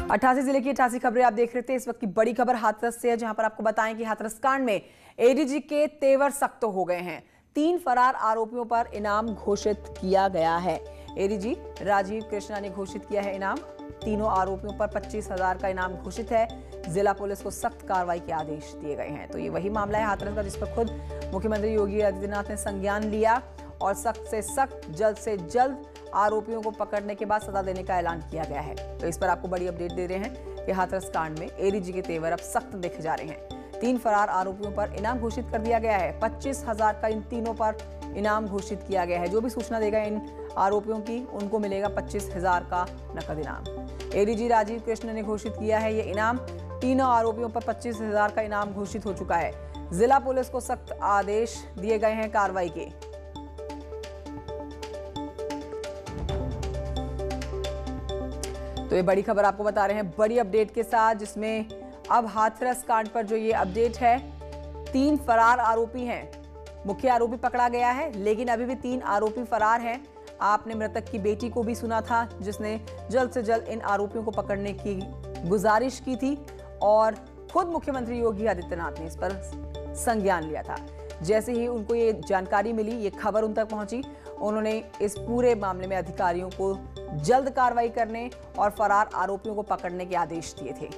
88 जिले की 88 खबरें आप देख रहे थे। इस वक्त की बड़ी खबर हाथरस से है, जहां पर आपको बताएं कि हाथरस कांड में एडीजी के तेवर सख्त हो गए हैं। 3 फरार आरोपियों पर इनाम घोषित किया गया है। एडीजी राजीव कृष्णा ने घोषित किया है इनाम। तीनों आरोपियों पर 25,000 का इनाम घोषित है। जिला पुलिस को सख्त कार्रवाई के आदेश दिए गए हैं। तो ये वही मामला है हाथरस का, जिस पर खुद मुख्यमंत्री योगी आदित्यनाथ ने संज्ञान लिया और सख्त से सख्त, जल्द से जल्द आरोपियों को पकड़ने के बाद सजा देने का ऐलान किया गया है। तो इस पर आपको बड़ी अपडेट दे रहे हैं कि हाथरस कांड में एडीजी के तेवर अब सख्त देखे जा रहे हैं। 3 फरार आरोपियों पर इनाम घोषित कर दिया गया है। 25,000 का इन तीनों पर इनाम घोषित किया गया है। जो भी सूचना देगा इन आरोपियों की, उनको मिलेगा 25,000 का नकद इनाम। एडीजी राजीव कृष्ण ने घोषित किया है ये इनाम। तीनों आरोपियों पर 25,000 का इनाम घोषित हो चुका है। जिला पुलिस को सख्त आदेश दिए गए हैं कार्रवाई के। तो ये बड़ी खबर आपको बता रहे हैं बड़ी अपडेट के साथ, जिसमें अब हाथरस कांड पर जो ये अपडेट है, 3 फरार आरोपी हैं। मुख्य आरोपी पकड़ा गया है, लेकिन अभी भी 3 आरोपी फरार हैं। आपने मृतक की बेटी को भी सुना था, जिसने जल्द से जल्द इन आरोपियों को पकड़ने की गुजारिश की थी और खुद मुख्यमंत्री योगी आदित्यनाथ ने इस पर संज्ञान लिया था। जैसे ही उनको ये जानकारी मिली, ये खबर उन तक पहुंची, उन्होंने इस पूरे मामले में अधिकारियों को जल्द कार्रवाई करने और फरार आरोपियों को पकड़ने के आदेश दिए थे।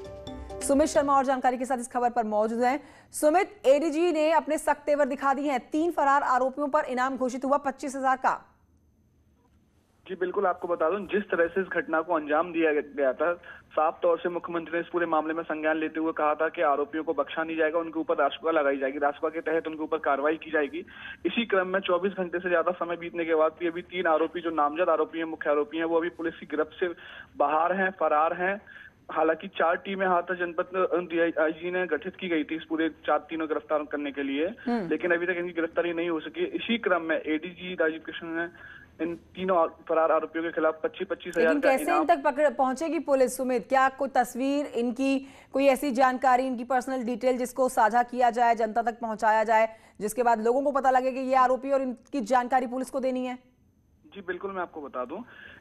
सुमित शर्मा और जानकारी के साथ इस खबर पर मौजूद हैं। सुमित, एडीजी ने अपने सख्त तेवर दिखा दिए हैं। 3 फरार आरोपियों पर इनाम घोषित हुआ 25,000 का। जी बिल्कुल, आपको बता दूं, जिस तरह से इस घटना को अंजाम दिया गया था, साफ तौर से मुख्यमंत्री ने इस पूरे मामले में संज्ञान लेते हुए कहा था कि आरोपियों को बख्शा नहीं जाएगा, उनके ऊपर रासुका लगाई जाएगी, रासुका के तहत उनके ऊपर कार्रवाई की जाएगी। इसी क्रम में 24 घंटे से ज्यादा समय बीतने के बाद भी अभी 3 आरोपी जो नामजद आरोपी हैं, मुख्य आरोपी हैं, वो अभी पुलिस की गिरफ्त से बाहर हैं, फरार हैं। हालांकि 4 टीमें हाथरस जनपद डीआईजी ने गठित की गई थी इस पूरे 4 तीनों गिरफ्तार करने के लिए, लेकिन अभी तक इनकी गिरफ्तारी नहीं हो सकी। इसी क्रम में एडीजी राजीव कृष्ण ने इन तीनों फरार आरोपियों के खिलाफ 25,000 का कैसे इन तक पहुंचेगी पुलिस? सुमित, क्या कोई तस्वीर, इनकी कोई ऐसी जानकारी, इनकी पर्सनल डिटेल जिसको साझा किया जाए, जनता तक पहुंचाया जाए, जिसके बाद लोगों को पता लगे कि ये आरोपी और इनकी जानकारी पुलिस को देनी है? जी बिल्कुल, मैं आपको बता दूं,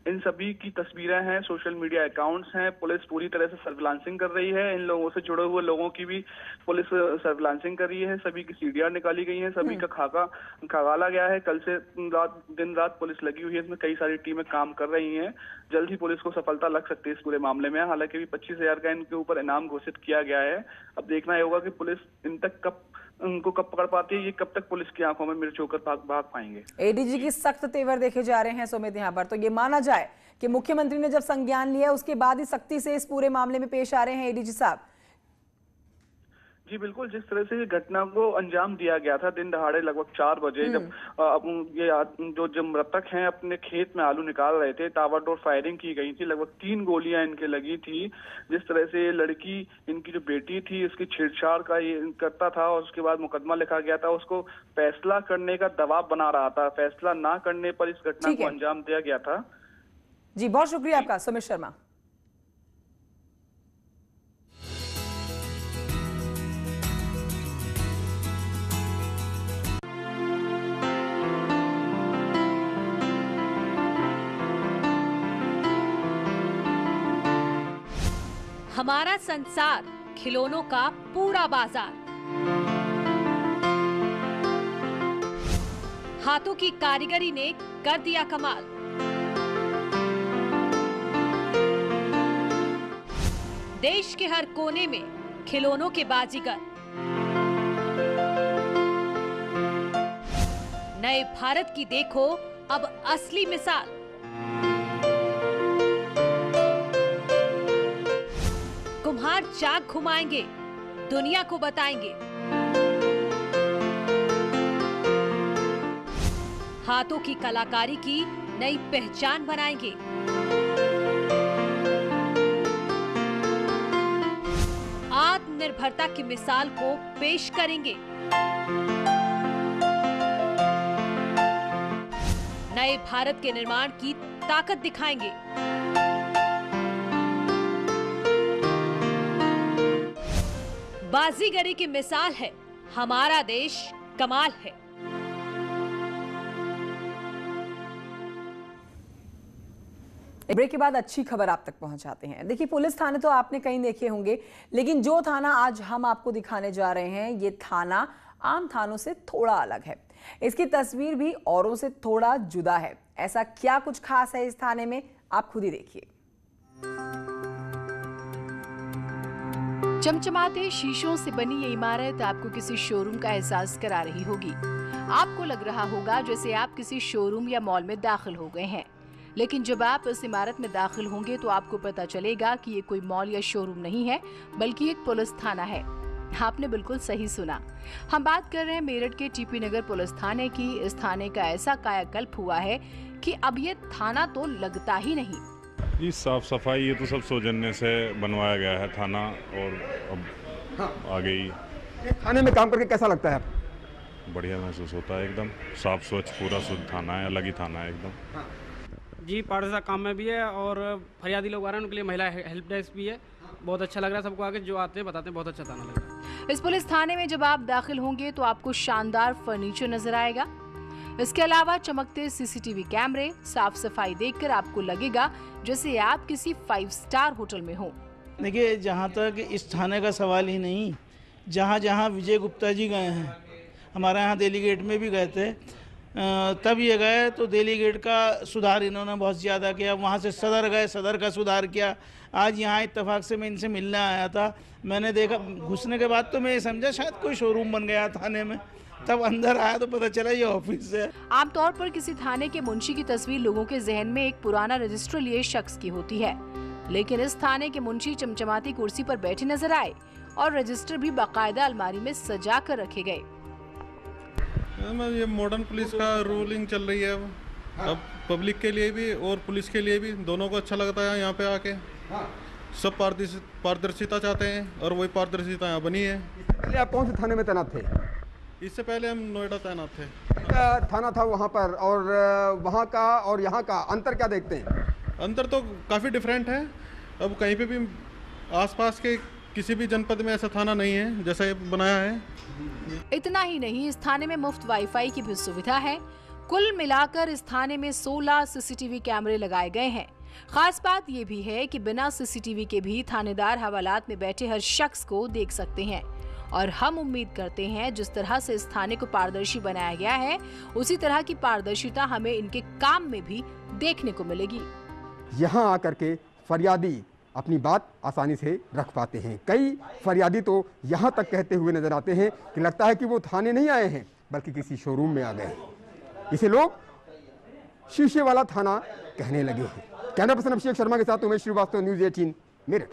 इन सभी की तस्वीरें हैं, सोशल मीडिया अकाउंट्स हैं। पुलिस पूरी तरह से सर्विलांसिंग कर रही है। इन लोगों से जुड़े हुए लोगों की भी पुलिस सर्विलांसिंग कर रही है। सभी की सीडीआर निकाली गई है, सभी का खाका खंगाला गया है। कल से दिन रात पुलिस लगी हुई है, इसमें कई सारी टीमें काम कर रही हैं। जल्द ही पुलिस को सफलता लग सकती है इस पूरे मामले में। हालांकि 25,000 का इनके ऊपर इनाम घोषित किया गया है। अब देखना ही होगा कि पुलिस इन तक उनको कब पकड़ पाती है, ये कब तक पुलिस की आंखों में मिर्च होकर भाग पाएंगे। एडीजी की सख्त तेवर देखे जा रहे हैं सुमित यहाँ पर। तो ये माना जाए कि मुख्यमंत्री ने जब संज्ञान लिया, उसके बाद ही सख्ती से इस पूरे मामले में पेश आ रहे हैं एडीजी साहब। जी बिल्कुल, जिस तरह से घटना को अंजाम दिया गया था दिन दहाड़े लगभग 4 बजे, जब ये जो मृतक हैं अपने खेत में आलू निकाल रहे थे, ताबड़तोड़ फायरिंग की गई थी। लगभग 3 गोलियां इनके लगी थी। जिस तरह से ये लड़की, इनकी जो बेटी थी, उसकी छेड़छाड़ का ये करता था और उसके बाद मुकदमा लिखा गया था। उसको फैसला करने का दबाव बना रहा था। फैसला ना करने पर इस घटना को अंजाम दिया गया था। जी, बहुत शुक्रिया आपका सुमित शर्मा। हमारा संसार, खिलौनों का पूरा बाजार। हाथों की कारीगरी ने कर दिया कमाल। देश के हर कोने में खिलौनों के बाजीगर। नए भारत की देखो अब असली मिसाल। कुम्हार चाक घुमाएंगे, दुनिया को बताएंगे। हाथों की कलाकारी की नई पहचान बनाएंगे। आत्मनिर्भरता की मिसाल को पेश करेंगे। नए भारत के निर्माण की ताकत दिखाएंगे। बाजीगरी की मिसाल है, हमारा देश कमाल है। ब्रेक के बाद अच्छी खबर आप तक पहुंचाते हैं। देखिए, पुलिस थाने तो आपने कहीं देखे होंगे, लेकिन जो थाना आज हम आपको दिखाने जा रहे हैं, ये थाना आम थानों से थोड़ा अलग है। इसकी तस्वीर भी औरों से थोड़ा जुदा है। ऐसा क्या कुछ खास है इस थाने में, आप खुद ही देखिए। चमचमाते शीशों से बनी ये इमारत आपको किसी शोरूम का एहसास करा रही होगी। आपको लग रहा होगा जैसे आप किसी शोरूम या मॉल में दाखिल हो गए हैं, लेकिन जब आप इस इमारत में दाखिल होंगे तो आपको पता चलेगा कि ये कोई मॉल या शोरूम नहीं है, बल्कि एक पुलिस थाना है। आपने बिल्कुल सही सुना, हम बात कर रहे हैं मेरठ के टीपी नगर पुलिस थाने की। इस थाने का ऐसा कायाकल्प हुआ है कि अब ये थाना तो लगता ही नहीं। ये साफ सफाई ये तो सब सौजन्य से बनवाया गया है थाना, और अब आ गई। थाने में काम करके कैसा लगता है? बढ़िया महसूस होता है, एकदम साफ स्वच्छ पूरा शुद्ध थाना है, अलग ही थाना है एकदम। जी, पारदर्शिता काम में भी है और फरियादी लोग आ रहे हैं उनके लिए महिला हेल्प डेस्क भी है। बहुत अच्छा लग रहा है सबको, आगे जो आते हैं बताते हैं बहुत अच्छा थाना लग रहा है। इस पुलिस थाने में जब आप दाखिल होंगे तो आपको शानदार फर्नीचर नजर आएगा। इसके अलावा चमकते सीसीटीवी कैमरे, साफ सफाई देखकर आपको लगेगा जैसे आप किसी 5 स्टार होटल में हो। देखिए, जहाँ तक इस थाने का सवाल ही नहीं, जहाँ जहाँ विजय गुप्ता जी गए हैं, हमारे यहाँ दिल्ली गेट में भी गए थे, तब ये गए तो दिल्ली गेट का सुधार इन्होंने बहुत ज़्यादा किया। वहाँ से सदर गए, सदर का सुधार किया। आज यहाँ इत्तेफाक से मैं इनसे मिलने आया था, मैंने देखा घुसने के बाद तो मैं ये समझा शायद कोई शोरूम बन गया थाने में, तब अंदर आया तो पता चला ये ऑफिस है। आमतौर पर किसी थाने के मुंशी की तस्वीर लोगों के जहन में एक पुराना रजिस्टर लिए शख्स की होती है, लेकिन इस थाने के मुंशी चमचमाती कुर्सी पर बैठे नजर आए और रजिस्टर भी बाकायदा अलमारी में सजा कर रखे गए। ये मॉडर्न पुलिस का रूलिंग चल रही है अब पब्लिक के लिए भी और पुलिस के लिए भी, दोनों को अच्छा लगता है यहाँ पे आके। सब पारदर्शिता चाहते हैं और वही पारदर्शिता यहाँ बनी है। पहले आप कौन से थाने में तैनात थे? इससे पहले हम नोएडा तैनात थे। थाना था वहाँ पर, और वहाँ का और यहाँ का अंतर क्या देखते हैं? अंतर तो काफ़ी डिफरेंट है। अब कहीं पे भी आसपास के किसी भी जनपद में ऐसा थाना नहीं है जैसा ये बनाया है। इतना ही नहीं, इस थाने में मुफ्त वाईफाई की भी सुविधा है। कुल मिलाकर इस थाने में 16 सीसीटीवी कैमरे लगाए गए हैं। खास बात ये भी है कि बिना सीसीटीवी के भी थानेदार हवालात में बैठे हर शख्स को देख सकते हैं, और हम उम्मीद करते हैं जिस तरह से इस थाने को पारदर्शी बनाया गया है, उसी तरह की पारदर्शिता हमें इनके काम में भी देखने को मिलेगी। यहाँ आकर के फरियादी अपनी बात आसानी से रख पाते हैं। कई फरियादी तो यहाँ तक कहते हुए नजर आते हैं कि लगता है कि वो थाने नहीं आए हैं बल्कि किसी शोरूम में आ गए हैं। इसे लोग शीशे वाला थाना कहने लगे हैं। कैमरा पर्सन अभिषेक शर्मा के साथ उमेश श्रीवास्तव, न्यूज़ 18 मेरठ।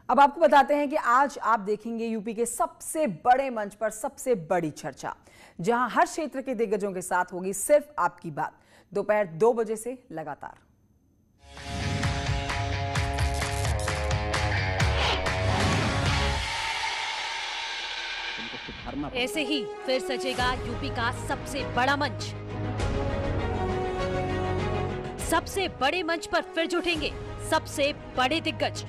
अब आपको बताते हैं कि आज आप देखेंगे यूपी के सबसे बड़े मंच पर सबसे बड़ी चर्चा, जहां हर क्षेत्र के दिग्गजों के साथ होगी सिर्फ आपकी बात, दोपहर 2 बजे से लगातार। ऐसे ही फिर सजेगा यूपी का सबसे बड़ा मंच। सबसे बड़े मंच पर फिर जुटेंगे सबसे बड़े दिग्गज,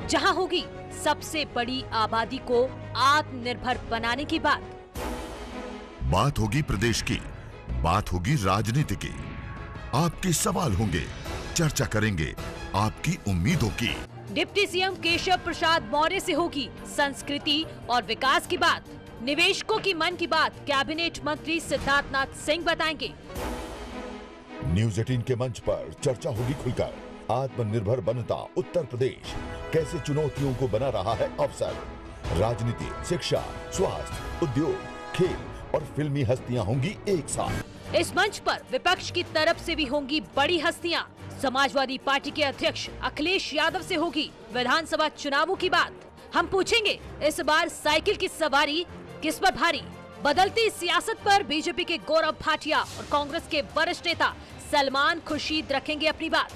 जहां होगी सबसे बड़ी आबादी को आत्मनिर्भर बनाने की बात होगी प्रदेश की, बात होगी राजनीति की, आपके सवाल होंगे, चर्चा करेंगे आपकी उम्मीदों की। डिप्टी सीएम केशव प्रसाद मौर्य से होगी संस्कृति और विकास की बात। निवेशकों की मन की बात कैबिनेट मंत्री सिद्धार्थनाथ सिंह बताएंगे। न्यूज़ 18 के मंच पर चर्चा होगी खुलकर, आत्मनिर्भर बनता उत्तर प्रदेश कैसे चुनौतियों को बना रहा है अवसर। राजनीति, शिक्षा, स्वास्थ्य, उद्योग, खेल और फिल्मी हस्तियां होंगी एक साथ। इस मंच पर विपक्ष की तरफ से भी होंगी बड़ी हस्तियां। समाजवादी पार्टी के अध्यक्ष अखिलेश यादव से होगी विधानसभा चुनावों की बात। हम पूछेंगे इस बार साइकिल की सवारी किस पर भारी। बदलती सियासत पर बीजेपी के गौरव भाटिया और कांग्रेस के वरिष्ठ नेता सलमान खुर्शीद रखेंगे अपनी बात।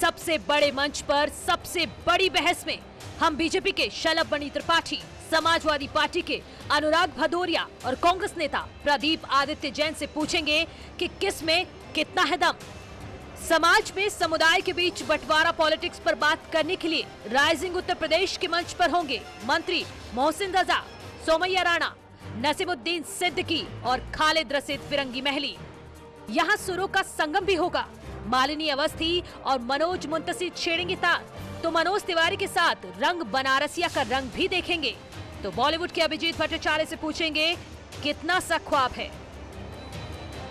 सबसे बड़े मंच पर सबसे बड़ी बहस में हम बीजेपी के शलभ मणि त्रिपाठी, समाजवादी पार्टी के अनुराग भदौरिया और कांग्रेस नेता प्रदीप आदित्य जैन से पूछेंगे कि किस में कितना है दम। समाज में समुदाय के बीच बंटवारा पॉलिटिक्स पर बात करने के लिए राइजिंग उत्तर प्रदेश के मंच पर होंगे मंत्री मोहसिन रजा, सोमैया राणा, नसीमुद्दीन सिद्दीकी और खालिद रशीद फिरंगी महली। यहाँ सुरों का संगम भी होगा। मालिनी अवस्थी और मनोज मुंतसी छेड़ेंगे तार, तो मनोज तिवारी के साथ रंग बनारसिया का रंग भी देखेंगे। तो बॉलीवुड के अभिजीत भट्टाचार्य से पूछेंगे कितना सा ख्वाब है।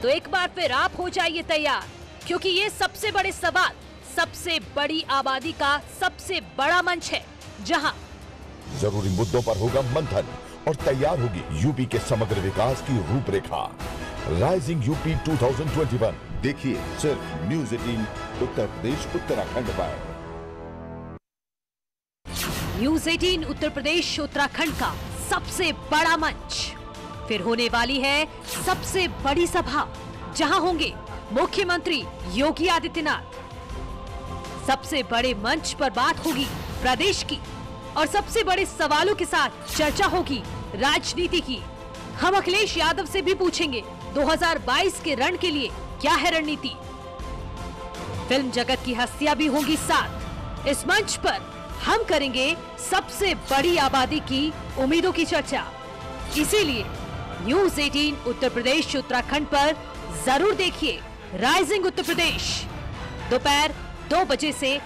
तो एक बार फिर आप हो जाइए तैयार, क्योंकि ये सबसे बड़े सवाल, सबसे बड़ी आबादी का सबसे बड़ा मंच है, जहां जरूरी मुद्दों पर होगा मंथन और तैयार होगी यूपी के समग्र विकास की रूपरेखा। राइजिंग यूपी 2021 देखिए सिर्फ न्यूज़ 18 उत्तर प्रदेश उत्तराखंड पर। न्यूज़ 18 उत्तर प्रदेश उत्तराखंड का सबसे बड़ा मंच। फिर होने वाली है सबसे बड़ी सभा, जहां होंगे मुख्यमंत्री योगी आदित्यनाथ। सबसे बड़े मंच पर बात होगी प्रदेश की और सबसे बड़े सवालों के साथ चर्चा होगी राजनीति की। हम अखिलेश यादव से भी पूछेंगे 2022 के रण के लिए क्या है रणनीति। फिल्म जगत की हस्तियां भी होंगी साथ। इस मंच पर हम करेंगे सबसे बड़ी आबादी की उम्मीदों की चर्चा। इसीलिए न्यूज़ 18 उत्तर प्रदेश उत्तराखंड पर जरूर देखिए राइजिंग उत्तर प्रदेश दोपहर 2 बजे से